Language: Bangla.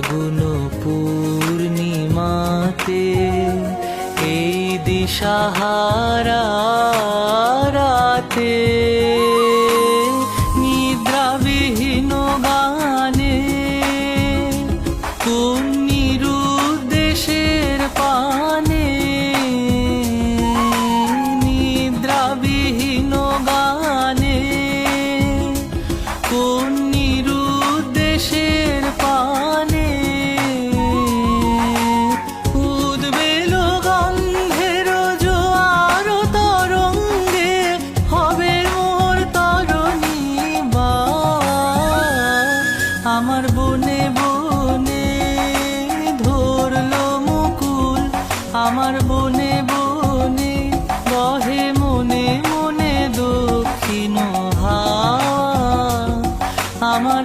ফাল্গুন পূর্ণিমাতে এই দিশাহারা রাতে নিদ্রাবিহীন গানে কোন নিরুদ্দেশের পানে নিদ্রাবিহীন গানে কোন নিরুদ্দেশের পানে উদ্বেল গন্ধের জোয়ার তরঙ্গে হবে মোর তরণী বা আমার বনে বনে ধরলো মুকুল আমার বনে বনে বহে মনে মনে দক্ষিণ হাওয়া আমার